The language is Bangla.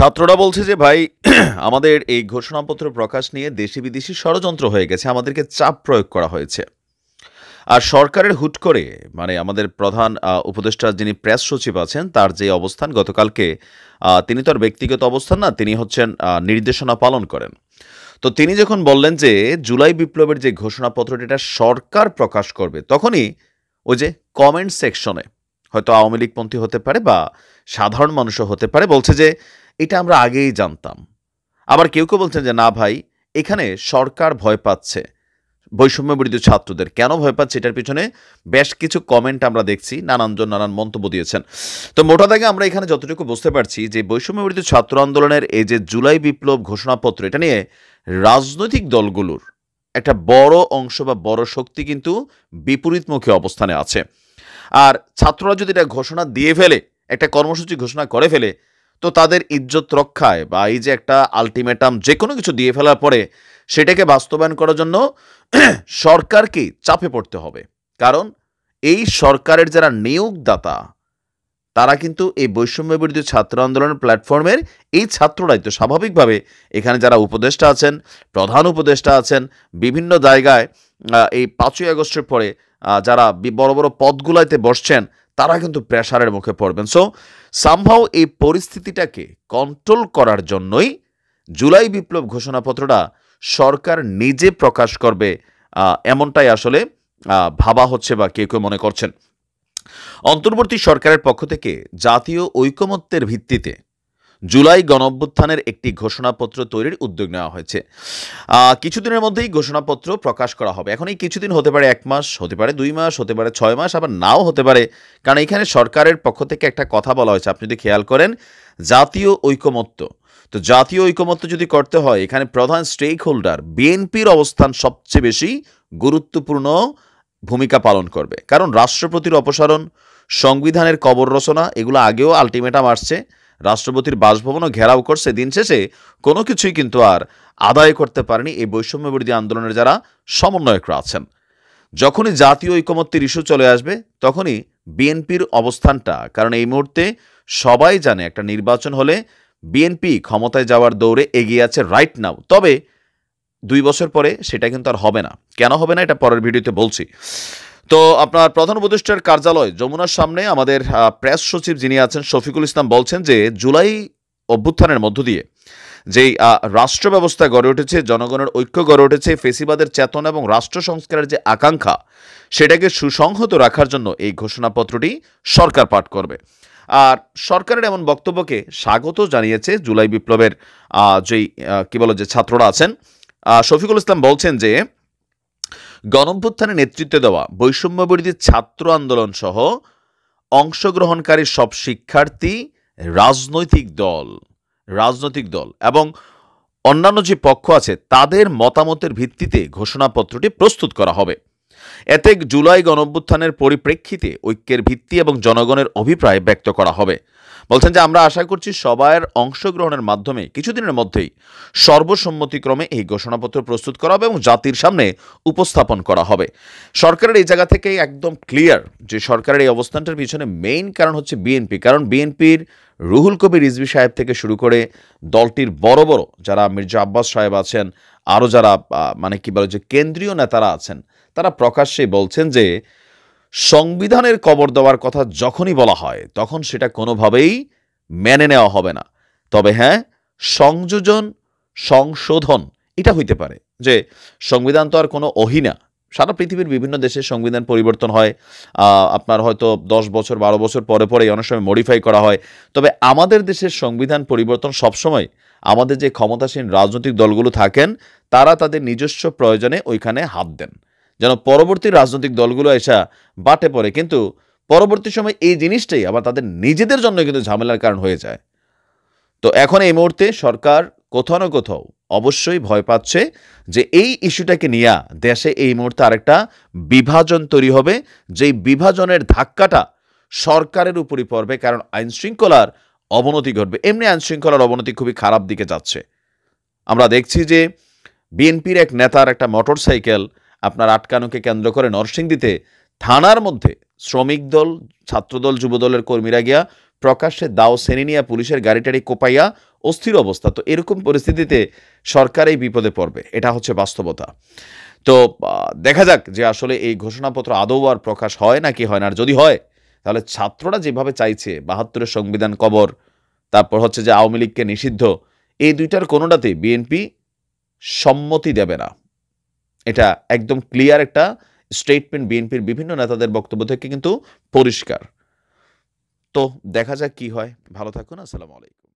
ছাত্ররা বলছে যে ভাই আমাদের এই ঘোষণাপত্র প্রকাশ নিয়ে দেশি বিদেশি ষড়যন্ত্র হয়ে গেছে, আমাদেরকে চাপ প্রয়োগ করা হয়েছে। আর সরকারের হুট করে মানে আমাদের প্রধান উপদেষ্টা যিনি প্রেস সচিব আছেন তার যে অবস্থান গতকালকে, তিনি তো আর ব্যক্তিগত অবস্থান না, তিনি হচ্ছেন নির্দেশনা পালন করেন। তো তিনি যখন বললেন যে জুলাই বিপ্লবের যে ঘোষণাপত্রটি এটা সরকার প্রকাশ করবে, তখনই ওই যে কমেন্ট সেকশনে হয়তো আওয়ামী লীগপন্থী হতে পারে বা সাধারণ মানুষও হতে পারে, বলছে যে এটা আমরা আগেই জানতাম। আবার কেউ কেউ বলছেন যে না ভাই, এখানে সরকার ভয় পাচ্ছে বৈষম্য বিরোধী ছাত্রদের। কেন ভয় পাচ্ছে এটার পিছনে বেশ কিছু কমেন্ট আমরা দেখছি, নানানজন নানান মন্তব্য দিয়েছেন। তো মোটা দাগে আমরা এখানে যতটুকু বুঝতে পারছি যে বৈষম্য বিরোধী ছাত্র আন্দোলনের এই যে জুলাই বিপ্লব ঘোষণাপত্র, এটা নিয়ে রাজনৈতিক দলগুলোর একটা বড় অংশ বা বড় শক্তি কিন্তু বিপরীতমুখী অবস্থানে আছে। আর ছাত্ররা যদি এটা ঘোষণা দিয়ে ফেলে, একটা কর্মসূচি ঘোষণা করে ফেলে, তো তাদের ইজ্জত রক্ষায় বা এই যে একটা আলটিমেটাম যে কোনো কিছু দিয়ে ফেলার পরে সেটাকে বাস্তবায়ন করার জন্য সরকারকে চাপে পড়তে হবে। কারণ এই সরকারের যারা নিয়োগদাতা তারা কিন্তু এই বৈষম্য বিরোধী ছাত্র আন্দোলনের প্ল্যাটফর্মের এই ছাত্ররাই। তো স্বাভাবিকভাবে এখানে যারা উপদেষ্টা আছেন, প্রধান উপদেষ্টা আছেন, বিভিন্ন জায়গায় এই 5ই আগস্টের পরে যারা বড় বড় পদগুলাইতে বসছেন, তারা কিন্তু প্রেশারের মুখে পড়বেন। সো সামহাও এই পরিস্থিতিটাকে কন্ট্রোল করার জন্যই জুলাই বিপ্লব ঘোষণাপত্রটা সরকার নিজে প্রকাশ করবে, এমনটাই আসলে ভাবা হচ্ছে বা কেউ কেউ মনে করছেন। অন্তর্বর্তী সরকারের পক্ষ থেকে জাতীয় ঐকমত্যের ভিত্তিতে জুলাই গণঅভ্যুত্থানের একটি ঘোষণাপত্র তৈরির উদ্যোগ নেওয়া হয়েছে। কিছুদিনের মধ্যেই ঘোষণাপত্র প্রকাশ করা হবে। এখন এই কিছুদিন হতে পারে 1 মাস, হতে পারে 2 মাস, হতে পারে 6 মাস, আবার নাও হতে পারে। কারণ এখানে সরকারের পক্ষ থেকে একটা কথা বলা হয়েছে, আপনি যদি খেয়াল করেন, জাতীয় ঐকমত্য। তো জাতীয় ঐকমত্য যদি করতে হয়, এখানে প্রধান স্টেক হোল্ডার বিএনপির অবস্থান সবচেয়ে বেশি গুরুত্বপূর্ণ ভূমিকা পালন করবে। কারণ রাষ্ট্রপতির অপসারণ, সংবিধানের কবর রচনা, এগুলো আগেও আলটিমেটাম আসছে, রাষ্ট্রপতির বাসভবনও ঘেরাও করছে, দিন শেষে কোনো কিছুই কিন্তু আর আদায় করতে পারেনি এই বৈষম্য বিরোধী আন্দোলনের যারা সমন্বয়করা আছেন। যখনই জাতীয় ঐকমত্যের ইস্যু চলে আসবে, তখনই বিএনপির অবস্থানটা, কারণ এই মুহূর্তে সবাই জানে একটা নির্বাচন হলে বিএনপি ক্ষমতায় যাওয়ার দৌড়ে এগিয়ে আছে রাইট নাও। তবে 2 বছর পরে সেটা কিন্তু আর হবে না। কেন হবে না এটা পরের ভিডিওতে বলছি। তো আপনার প্রধান উপদেষ্টার কার্যালয় যমুনার সামনে আমাদের প্রেস সচিব যিনি আছেন শফিকুল ইসলাম বলছেন যে জুলাই অভ্যুত্থানের মধ্য দিয়ে যেই রাষ্ট্র ব্যবস্থা গড়ে উঠেছে, জনগণের ঐক্য গড়ে উঠেছে, ফেসিবাদের চেতনা এবং রাষ্ট্র সংস্কারের যে আকাঙ্ক্ষা, সেটাকে সুসংহত রাখার জন্য এই ঘোষণাপত্রটি সরকার পাঠ করবে। আর সরকারের এমন বক্তব্যকে স্বাগত জানিয়েছে জুলাই বিপ্লবের যেই যে ছাত্ররা আছেন। শফিকুল ইসলাম বলছেন যে গণঅভ্যুত্থানে নেতৃত্ব দেওয়া বৈষম্য বিরোধী ছাত্র আন্দোলন সহ অংশগ্রহণকারী সব শিক্ষার্থী, রাজনৈতিক দল এবং অন্যান্য যে পক্ষ আছে তাদের মতামতের ভিত্তিতে ঘোষণাপত্রটি প্রস্তুত করা হবে। এতে জুলাই গণঅভ্যুত্থানের পরিপ্রেক্ষিতে ঐক্যের ভিত্তি এবং জনগণের অভিপ্রায় ব্যক্ত করা হবে। বলছেন যে আমরা আশা করছি সবার অংশগ্রহণের মাধ্যমে কিছুদিনের মধ্যেই সর্বসম্মতিক্রমে এই ঘোষণাপত্র প্রস্তুত করা হবে এবং জাতির সামনে উপস্থাপন করা হবে। সরকারের এই জায়গা থেকে একদম ক্লিয়ার যে সরকারের এই অবস্থানটার পিছনে মেইন কারণ হচ্ছে বিএনপি। কারণ বিএনপির রুহুল কবির রিজভী সাহেব থেকে শুরু করে দলটির বড় বড় যারা মির্জা আব্বাস সাহেব আছেন, আরও যারা যে কেন্দ্রীয় নেতারা আছেন, তারা প্রকাশ্যে বলছেন যে সংবিধানের কবর দেওয়ার কথা যখনই বলা হয় তখন সেটা কোনোভাবেই মেনে নেওয়া হবে না। তবে হ্যাঁ, সংশোধন এটা হইতে পারে। যে সংবিধান তো আর কোনো অহিনা, সারা পৃথিবীর বিভিন্ন দেশে সংবিধান পরিবর্তন হয়, আপনার হয়তো 10 বছর 12 বছর পরে পরে অনেক সময় মডিফাই করা হয়। তবে আমাদের দেশের সংবিধান পরিবর্তন সবসময় আমাদের যে ক্ষমতাসীন রাজনৈতিক দলগুলো থাকেন তারা তাদের নিজস্ব প্রয়োজনে ওইখানে হাত দেন, যেন পরবর্তী রাজনৈতিক দলগুলো এসে বাটে পড়ে। কিন্তু পরবর্তী সময় এই জিনিসটাই আবার তাদের নিজেদের জন্য কিন্তু ঝামেলার কারণ হয়ে যায়। তো এখন এই মুহূর্তে সরকার কোথাও না কোথাও অবশ্যই ভয় পাচ্ছে যে এই ইস্যুটাকে নিয়ে দেশে এই মুহূর্তে আরেকটা বিভাজন তৈরি হবে, যেই বিভাজনের ধাক্কাটা সরকারের উপরই পড়বে। কারণ আইনশৃঙ্খলার অবনতি ঘটবে। এমনি আইনশৃঙ্খলার অবনতি খুবই খারাপ দিকে যাচ্ছে। আমরা দেখছি যে বিএনপির এক নেতার একটা মোটরসাইকেল আপনার আটকানোকে কেন্দ্র করে নরসিংদীতে থানার মধ্যে শ্রমিক দল, ছাত্রদল, যুবদলের কর্মীরা গিয়া প্রকাশ্যে দাও শ্রেণী নিয়ে পুলিশের গাড়িটারি কোপাইয়া অস্থির অবস্থা। তো এরকম পরিস্থিতিতে সরকার এই বিপদে পড়বে। এটা হচ্ছে বাস্তবতা। তো দেখা যাক যে আসলে এই ঘোষণাপত্র আদৌ আর প্রকাশ হয় নাকি হয় না। আর যদি হয় তাহলে ছাত্ররা যেভাবে চাইছে ৭২ এর সংবিধান কবর, তারপর হচ্ছে যে আওয়ামী লীগকে নিষিদ্ধ, এই ২ টার কোনোটাতেই বিএনপি সম্মতি দেবে না। এটা একদম ক্লিয়ার একটা স্টেটমেন্ট বিএনপির বিভিন্ন নেতাদের বক্তব্য থেকে কিন্তু পরিষ্কার। তো দেখা যাক কি হয়। ভালো থাকুন। আসসালামু আলাইকুম।